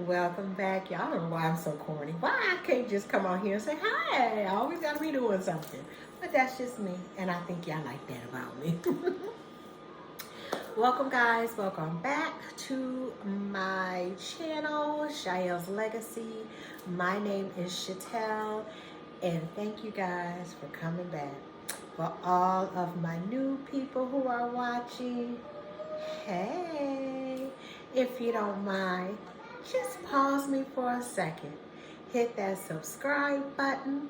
Welcome back. Y'all don't know why I'm so corny. Why I can't just come on here and say hi? I always gotta be doing something. But that's just me, and I think y'all like that about me. Welcome guys, welcome back to my channel, Shael's Legacy. My name is Chatelle, and thank you guys for coming back. For all of my new people who are watching, hey, if you don't mind, just pause me for a second. Hit that subscribe button,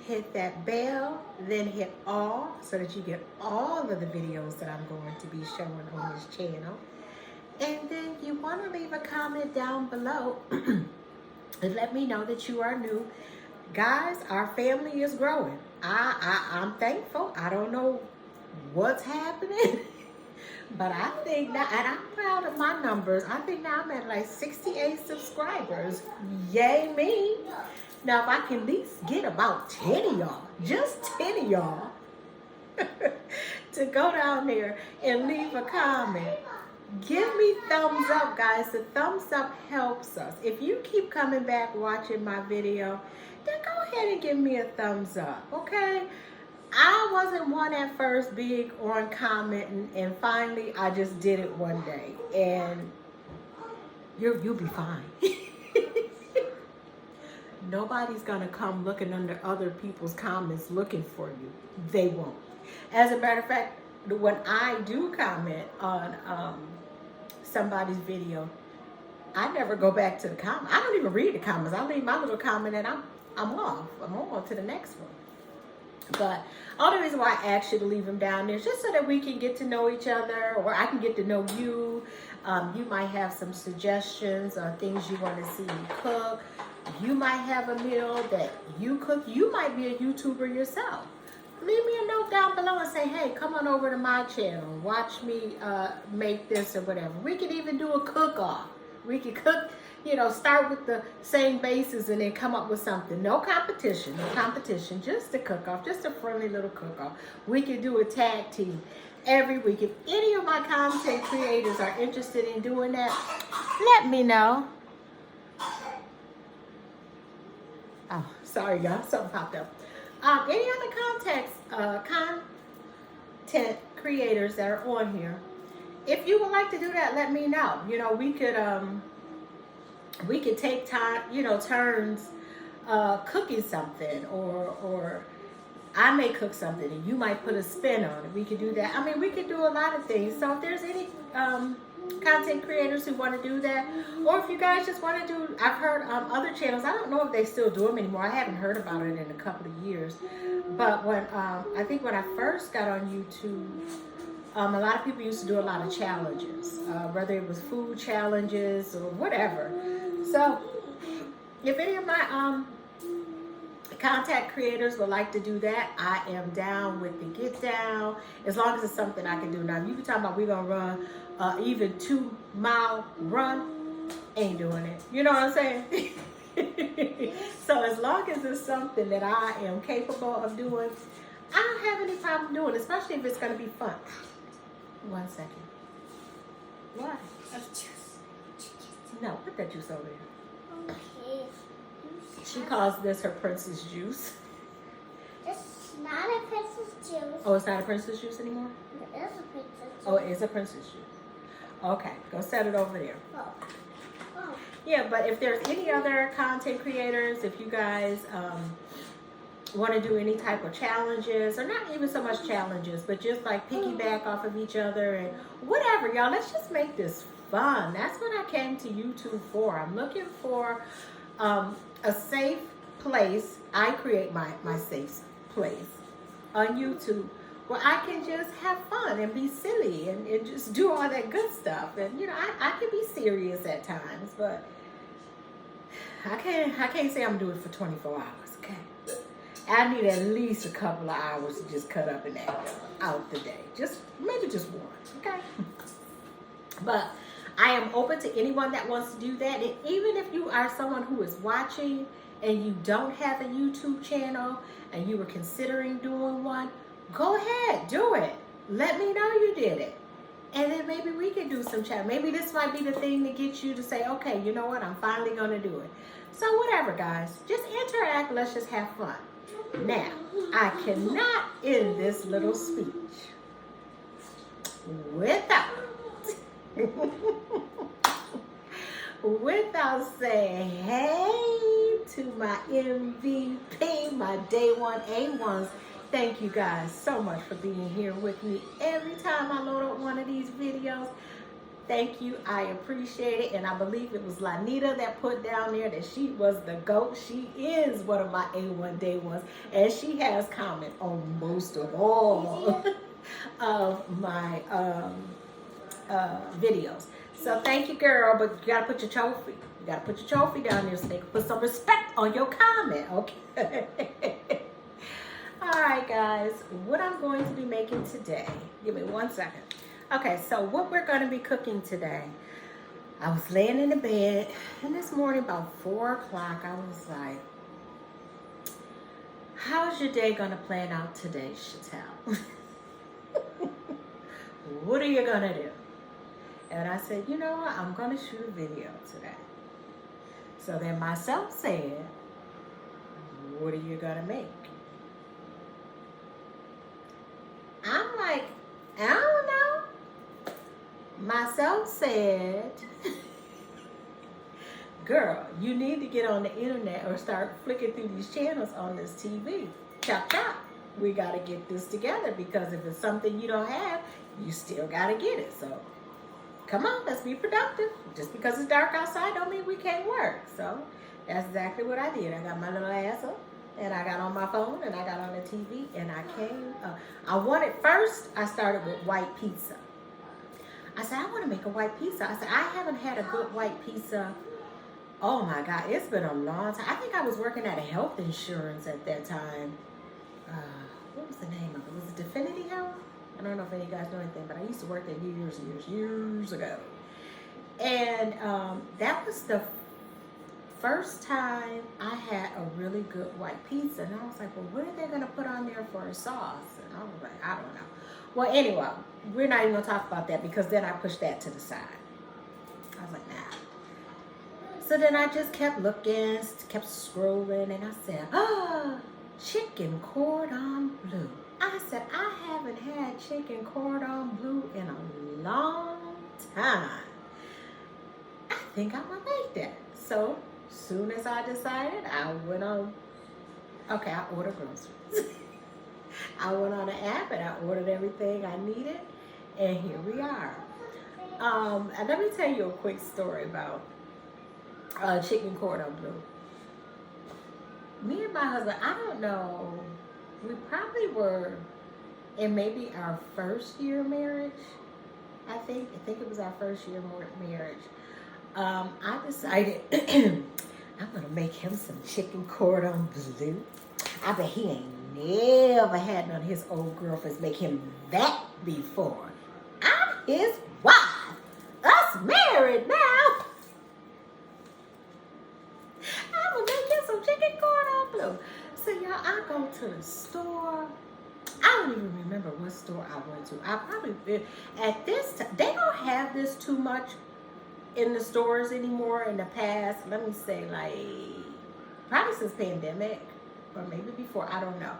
hit that bell, then hit all so that you get all of the videos that I'm going to be showing on this channel. And then you want to leave a comment down below and let me know that you are new. Guys, our family is growing. I'm thankful. I don't know what's happening. But I think now, and I'm proud of my numbers, I think now I'm at like 68 subscribers. Yay me. Now if I can at least get about 10 of y'all, just 10 of y'all, to go down there and leave a comment. Give me thumbs up, guys. The thumbs up helps us. If you keep coming back watching my video, then go ahead and give me a thumbs up, okay? I wasn't one at first big on commenting, and finally I just did it one day, and you'll be fine. Nobody's gonna come looking under other people's comments looking for you. They won't. As a matter of fact, when I do comment on somebody's video, I never go back to the comment. I don't even read the comments. I leave my little comment and I'm off. I'm on to the next one. But all the reason why I asked you to leave them down there is just so that we can get to know each other, or I can get to know you. You might have some suggestions on things you want to see me cook. You might have a meal that you cook. You might be a YouTuber yourself. Leave me a note down below and say, hey, come on over to my channel. Watch me make this or whatever. We could even do a cook-off. We could cook, start with the same bases and then come up with something. No competition, just a cook-off, just a friendly little cook-off. We could do a tag team every week. If any of my content creators are interested in doing that, let me know. Oh, sorry y'all, something popped up. Any other content creators that are on here, if you would like to do that, let me know. We could take time, turns cooking something, or I may cook something and you might put a spin on it. We could do that. I mean, we could do a lot of things. So if there's any content creators who want to do that, or if you guys just want to do, I've heard other channels, I don't know if they still do them anymore. I haven't heard about it in a couple of years. But when I think when I first got on YouTube, a lot of people used to do a lot of challenges, whether it was food challenges or whatever. So if any of my content creators would like to do that, I am down with the get down, as long as it's something I can do. Now, you can talk about we're going to run even 2-mile run, ain't doing it. You know what I'm saying? So as long as it's something that I am capable of doing, I don't have any problem doing it, especially if it's going to be fun. 1 second. What? No, put that juice over there. Okay. She calls this her princess juice. It's not a princess juice. Oh, it's not a princess juice anymore? It is a princess juice. Oh, it is a princess juice. Okay, go set it over there. Oh. Oh. Yeah, but if there's any other content creators, if you guys want to do any type of challenges, or not even so much challenges, but just like piggyback off of each other and whatever, y'all, let's just make this fun. That's what I came to YouTube for. I'm looking for a safe place. I create my safe place on YouTube where I can just have fun and be silly and just do all that good stuff. And I can be serious at times, but I can't say I'm doing it for 24 hours, okay? I need at least a couple of hours to just cut up and out the day. Maybe just one, okay? But I am open to anyone that wants to do that. And even if you are someone who is watching and you don't have a YouTube channel and you were considering doing one, go ahead, do it. Let me know you did it. And then maybe we can do some chat. Maybe this might be the thing to get you to say, okay, you know what? I'm finally going to do it. So whatever, guys. Just interact. Let's just have fun. Now, I cannot end this little speech without saying hey to my MVP, my day one A1s. Thank you guys so much for being here with me every time I load up one of these videos. Thank you. I appreciate it. And I believe it was Lanita that put down there that she was the GOAT. She is one of my A1 day ones. And she has comment on most of all of my videos. So thank you, girl. But you got to put your trophy. You got to put your trophy down there so they can put some respect on your comment. Okay. All right, guys, what I'm going to be making today, give me 1 second. Okay, so what we're going to be cooking today, I was laying in the bed, and this morning about 4 o'clock, I was like, how's your day going to plan out today, Chantel? What are you going to do? And I said, you know what, I'm going to shoot a video today. So then myself said, what are you going to make? I'm like, I don't know. Myself said, girl, you need to get on the internet or start flicking through these channels on this TV. Chop, chop. We got to get this together because if it's something you don't have, you still got to get it. So come on, let's be productive. Just because it's dark outside don't mean we can't work. So that's exactly what I did. I got my little ass up. And I got on my phone and I got on the TV and I came up. I started with white pizza. I said, I want to make a white pizza. I said, I haven't had a good white pizza. Oh my God, it's been a long time. I think I was working at a health insurance at that time. What was the name of it? Was it Definity Health? I don't know if any of you guys know anything, but I used to work there years ago. And that was the first time I had a really good white pizza, and I was like, well, what are they going to put on there for a sauce? And I was like, I don't know. Well, anyway, we're not even going to talk about that because then I pushed that to the side. I was like, nah. So then I just kept looking, kept scrolling, and I said, chicken cordon bleu. I said, I haven't had chicken cordon bleu in a long time. I think I'm going to make that. So soon as I decided, I went on, I ordered groceries. I went on the app and I ordered everything I needed, and here we are. And let me tell you a quick story about chicken cordon bleu. Me and my husband, I don't know, we probably were in maybe our first year of marriage. I think it was our first year of marriage. I decided I'm going to make him some chicken cordon bleu. I bet he ain't never had none of his old girlfriends make him that before. I'm his wife. Us married now. I'm going to make him some chicken cordon bleu. So, y'all, I go to the store. I don't even remember what store I went to. I probably, at this time, they don't have this too much in the stores anymore. In the past, let me say, like, probably since pandemic or maybe before, I don't know.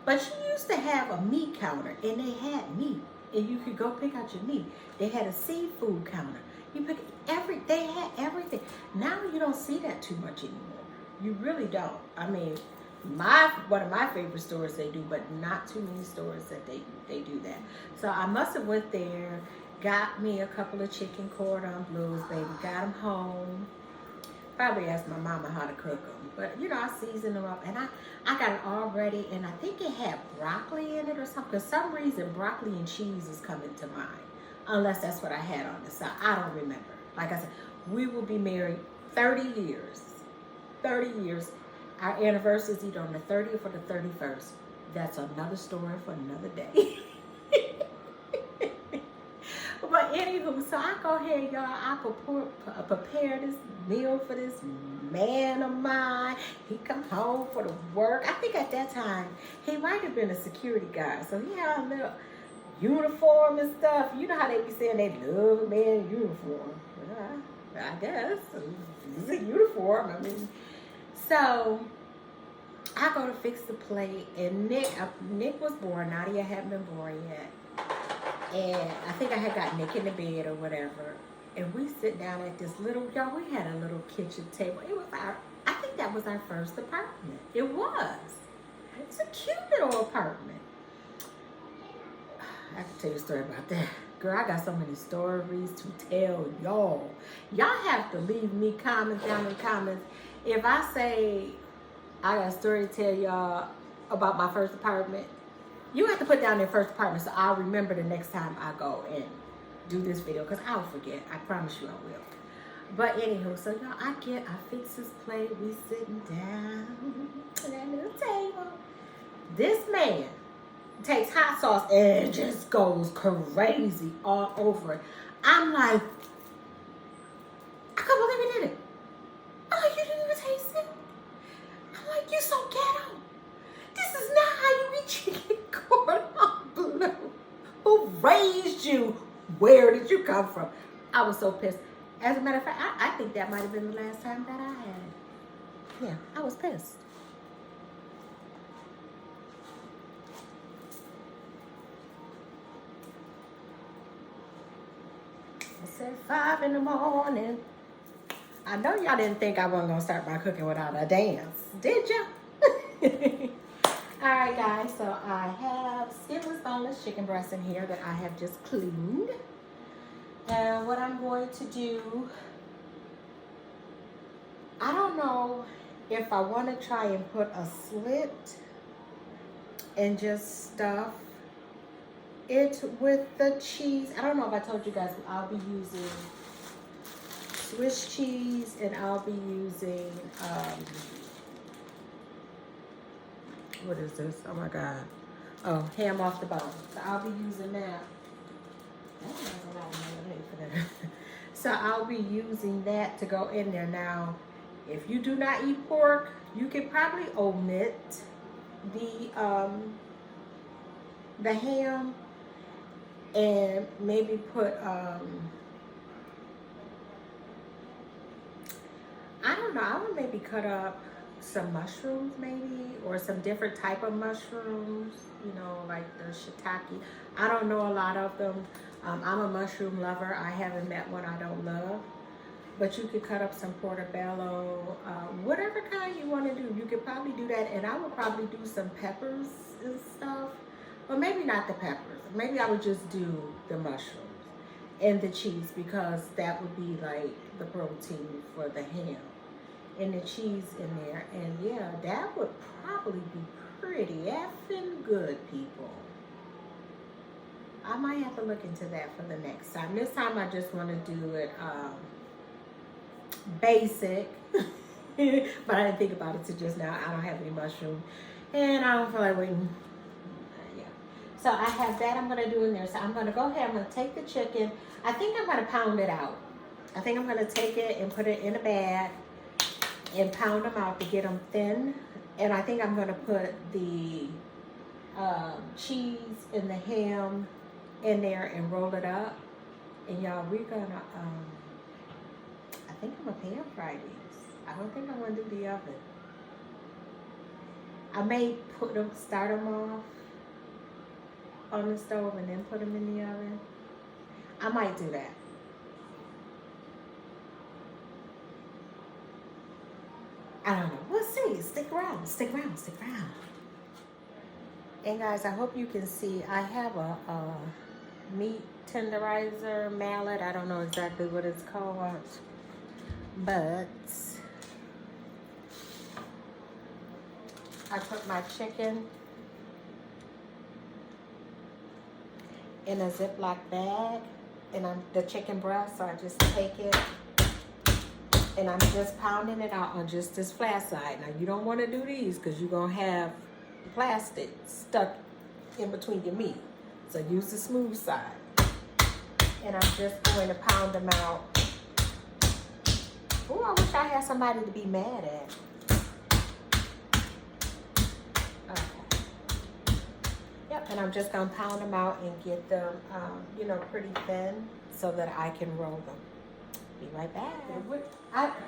But she used to have a meat counter, and they had meat, and you could go pick out your meat. They had a seafood counter. They had everything. Now you don't see that too much anymore. You really don't. I mean, one of my favorite stores they do, but not too many stores that they do that. So I must have went there, got me a couple of chicken cordon bleus, baby, got them home. Probably asked my mama how to cook them, but I seasoned them up, and I got it all ready, and I think it had broccoli in it or something. For some reason, broccoli and cheese is coming to mind, unless that's what I had on the side. I don't remember. Like I said, we will be married 30 years. 30 years. Our anniversary is either on the 30th or the 31st. That's another story for another day. But anywho, so I go ahead, y'all. I prepare this meal for this man of mine. He come home for the work. I think at that time, he might have been a security guard. So he had a little uniform and stuff. You know how they be saying they love a man in uniform. I guess it's a uniform. I mean, so I go to fix the plate, and Nick was born. Nadia hadn't been born yet, and I think I had got Nick in the bed or whatever. And we sit down at this little, y'all. We had a little kitchen table. It was I think that was our first apartment. It was. It's a cute little apartment. I have to tell you a story about that. Girl, I got so many stories to tell y'all. Y'all have to leave me comments down in the comments. If I say I got a story to tell y'all about my first apartment, you have to put down their first apartment so I'll remember the next time I go and do this video, because I'll forget. I promise you I will. But anywho, so y'all, I fix this plate. We sitting down at that little table. This man takes hot sauce and just goes crazy all over it. I'm like, I can't believe you did it. I'm like, you didn't even taste it? I'm like, you so ghetto. This is not how you eat chicken cordon bleu. Who raised you? Where did you come from? I was so pissed. As a matter of fact, I think that might have been the last time that I had it. Yeah, I was pissed. It's at 5 in the morning. I know y'all didn't think I wasn't gonna start my cooking without a dance, did ya? All right, guys. So I have skinless, boneless chicken breasts in here that I have just cleaned. And what I'm going to do, I don't know if I want to try and put a slit and just stuff it with the cheese. I don't know if I told you guys, I'll be using Swiss cheese, and I'll be using, what is this? Oh my God. Oh, ham off the bone. So I'll be using that. So I'll be using that to go in there. Now, if you do not eat pork, you could probably omit the ham and maybe put I don't know, I would maybe cut up some mushrooms maybe, or some different type of mushrooms, you know, like the shiitake. I don't know a lot of them. I'm a mushroom lover. I haven't met one I don't love. But you could cut up some portobello, whatever kind you want to do. You could probably do that. And I would probably do some peppers and stuff. Or maybe not the peppers. Maybe I would just do the mushrooms and the cheese, because that would be like the protein for the ham. And the cheese in there. And yeah, that would probably be pretty effing good, people. I might have to look into that for the next time. This time I just want to do it basic. But I didn't think about it till just now. I don't have any mushroom. And I don't feel like waiting. Yeah. So I have that I'm going to do in there. So I'm going to go ahead. I'm going to take the chicken. I think I'm going to pound it out. I think I'm going to take it and put it in a bag and pound them out to get them thin. And I think I'm going to put the cheese and the ham in there and roll it up. And y'all, we're gonna I think I'm gonna pan fry these. I don't think I'm gonna do the oven. I may start them off on the stove and then put them in the oven. I might do that. I don't know. We'll see. Stick around. Stick around. Stick around. And guys, I hope you can see I have a meat tenderizer mallet. I don't know exactly what it's called, but I put my chicken in a Ziploc bag, and the chicken breast, so I just take it and I'm just pounding it out on just this flat side. Now you don't want to do these because you're gonna have plastic stuck in between your meat. So use the smooth side. And I'm just going to pound them out. Oh, I wish I had somebody to be mad at. Okay. Yep, and I'm just gonna pound them out and get them, you know, pretty thin so that I can roll them. Be right back.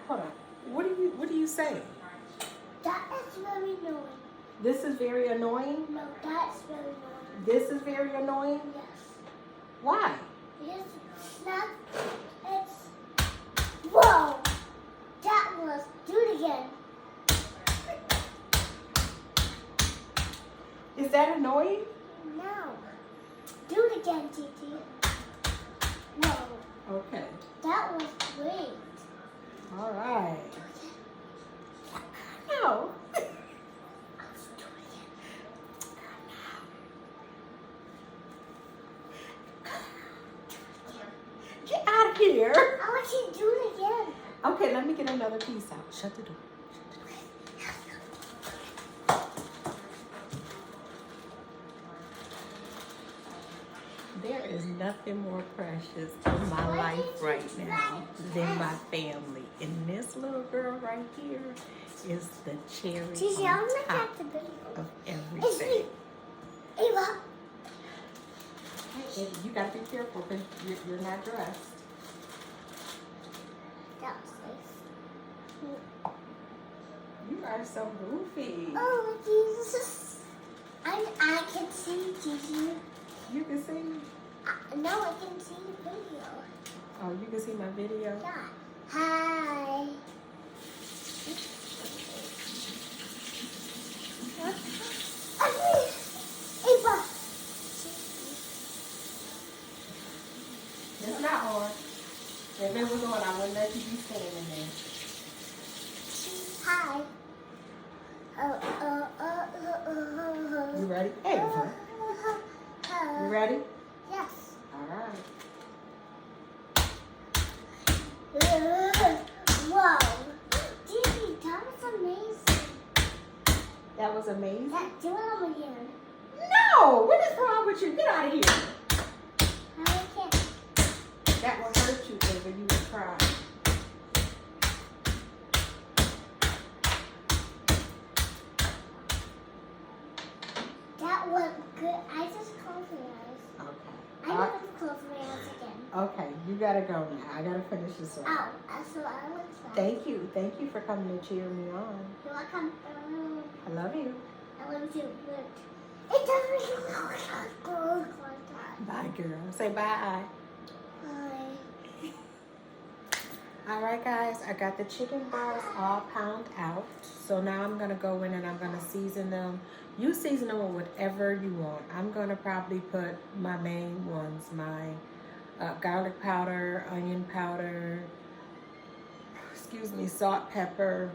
Hold on. What do you say? That is very annoying. This is very annoying? No, that's very annoying. This is very annoying? Yes. Why? Because it's not, it's, whoa! That was, do it again. Is that annoying? No. Do it again, Gigi. No. Okay. That was great. All right. No. Let's do it again. Get out of here. I want you to do it again. Okay, let me get another piece out. Shut the door. There is nothing more precious in my life right now than my family. And this little girl right here is the cherry Gigi, on I'm gonna top catch the video. of It's me. everything. Ava. Hey, you gotta be careful because you're not dressed. That was nice. You are so goofy. Oh, Jesus. I can see Gigi. You can see? No, I can see the video. Oh, you can see my video? Yeah. Hi. Ava. It's not on. If it was on, I wouldn't let you be standing there. Hi. You ready? Hey, Ava. You ready? Yes. All right. Whoa. Gigi, that was amazing. That was amazing. Do it again. No! What is wrong with you? Get out of here. How again? That will hurt you, Ava. You will cry. That was good. I just closed my eyes. Okay. I never close my eyes again. Okay, you gotta go now. I gotta finish this one. Ow. So I was fine. Thank you. Thank you for coming to cheer me on. You're welcome. I love you. I love you. It doesn't go. Bye, girl. Say bye. Bye. All right, guys. I got the chicken balls all pound out. So now I'm going to go in and I'm going to season them. You season them with whatever you want. I'm going to probably put my main ones, my garlic powder, onion powder, excuse me, salt, pepper,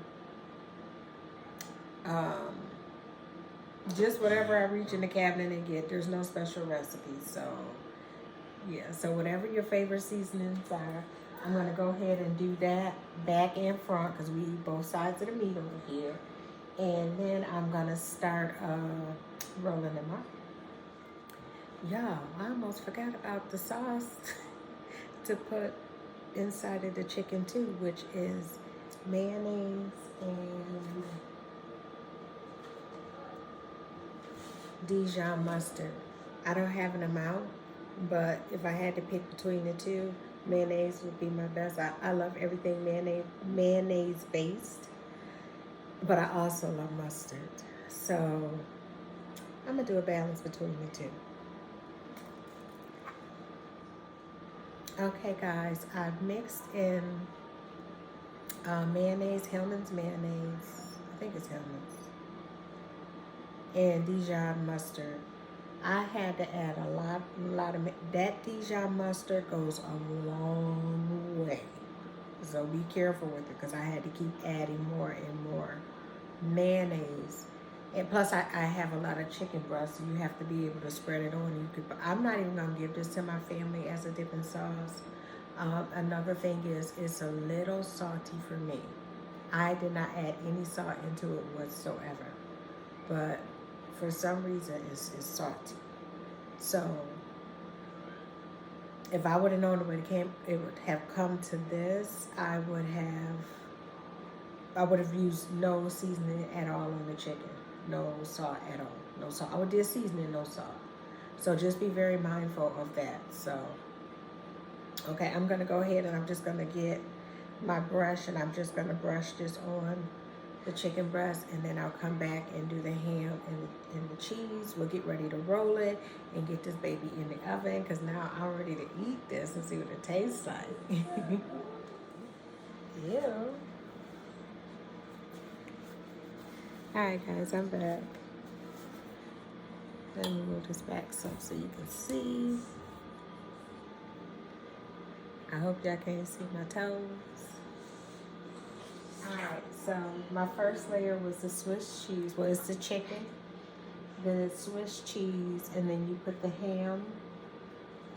just whatever I reach in the cabinet and get. There's no special recipe. So, yeah. So whatever your favorite seasonings are, I'm going to go ahead and do that back and front because we eat both sides of the meat over here. And then I'm going to start rolling them up. Yeah, I almost forgot about the sauce to put inside of the chicken too, which is mayonnaise and Dijon mustard. I don't have an amount, but if I had to pick between the two, mayonnaise would be my best. I love everything mayonnaise based, but I also love mustard. So I'm gonna do a balance between the two. Okay, guys, I've mixed in mayonnaise, Hellman's mayonnaise. I think it's Hellman's. And Dijon mustard. I had to add a lot of that Dijon mustard goes a long way. So be careful with it because I had to keep adding more and more mayonnaise. And plus I have a lot of chicken breast, so you have to be able to spread it on. I'm not even gonna give this to my family as a dipping sauce. Another thing is it's a little salty for me. I did not add any salt into it whatsoever. But for some reason it's salty. So if I would have known it would have come to this, I would have used no seasoning at all on the chicken. No salt at all. No salt. I would do seasoning, no salt. So just be very mindful of that. So, okay, I'm going to go ahead and I'm just going to get my brush and I'm just going to brush this on the chicken breast, and then I'll come back and do the ham and the cheese. We'll get ready to roll it and get this baby in the oven, because now I'm ready to eat this and see what it tastes like. Ew. Alright guys, I'm back. Let me move this back so you can see. I hope y'all can't see my toes. Alright, so my first layer was the Swiss cheese. Well, it's the chicken, then it's Swiss cheese, and then you put the ham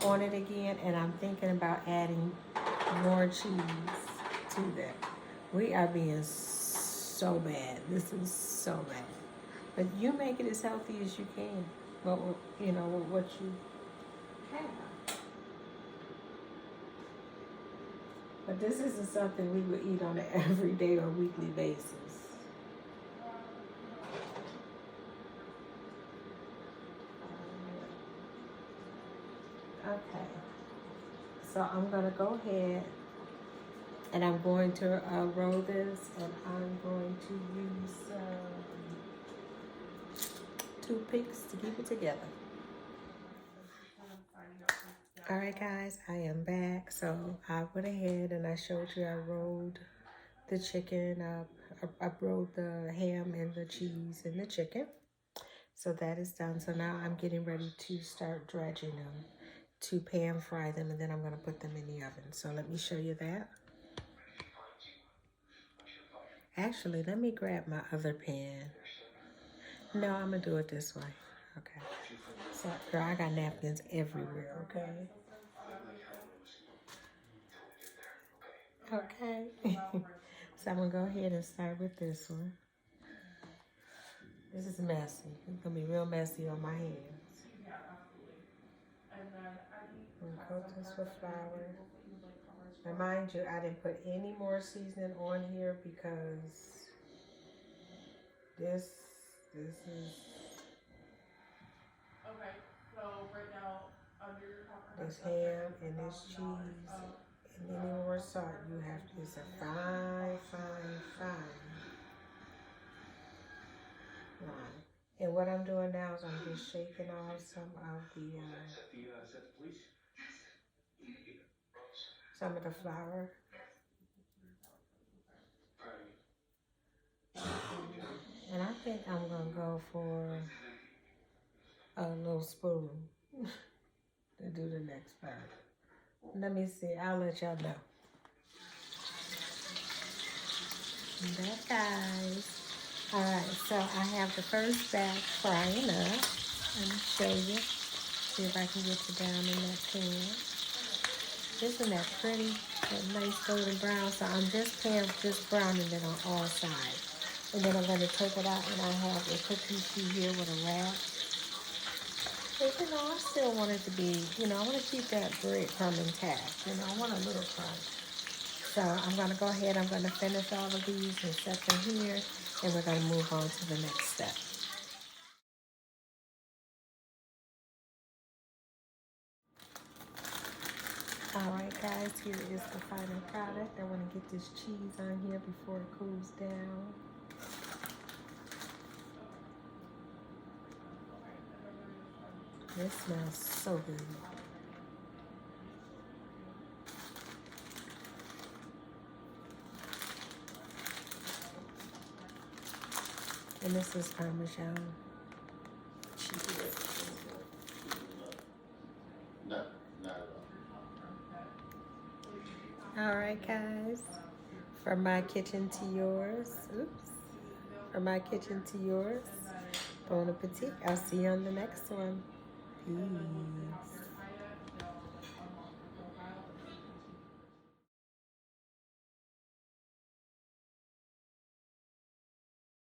on it again. And I'm thinking about adding more cheese to that. We are being so bad. This is so bad. But you make it as healthy as you can. Well, you know, what you have. But this isn't something we would eat on an everyday or weekly basis. Okay. So I'm going to go ahead and I'm going to roll this, and I'm going to use toothpicks to keep it together. Alright guys, I am back. So I went ahead and I showed you I rolled the chicken up. I rolled the ham and the cheese and the chicken. So that is done. So now I'm getting ready to start dredging them, to pan fry them, and then I'm going to put them in the oven. So let me show you that. Actually, let me grab my other pan. No, I'm going to do it this way. Okay. So, girl, I got napkins everywhere, okay? Okay. So I'm going to go ahead and start with this one. This is messy. It's going to be real messy on my hands. I'm going to coat this with flour. Now, mind you, I didn't put any more seasoning on here because this is... Okay, so right now, under your this ham and this cheese and any more salt you have to. It's a fine line. And what I'm doing now is I'm just shaking off some of the flour. And I think I'm gonna go for a little spoon to do the next part. Let me see. I'll let y'all know. That, guys. All right, so I have the first batch frying up. Let me show you. See if I can get you down in that pan. Isn't that pretty? That nice golden brown. So I'm just browning it on all sides. And then I'm going to take it out, and I have a cookie sheet here with a wrap. But, you know, I still want it to be, you know, I want to keep that breadcrumb intact. You know, I want a little crunch. So I'm going to go ahead. I'm going to finish all of these and set them here. And we're going to move on to the next step. Alright guys, here is the final product. I want to get this cheese on here before it cools down. This smells so good. And this is Parmesan cheese. No, not at all. Alright guys, from my kitchen to yours. Oops. From my kitchen to yours. Bon appetit. I'll see you on the next one. Peace.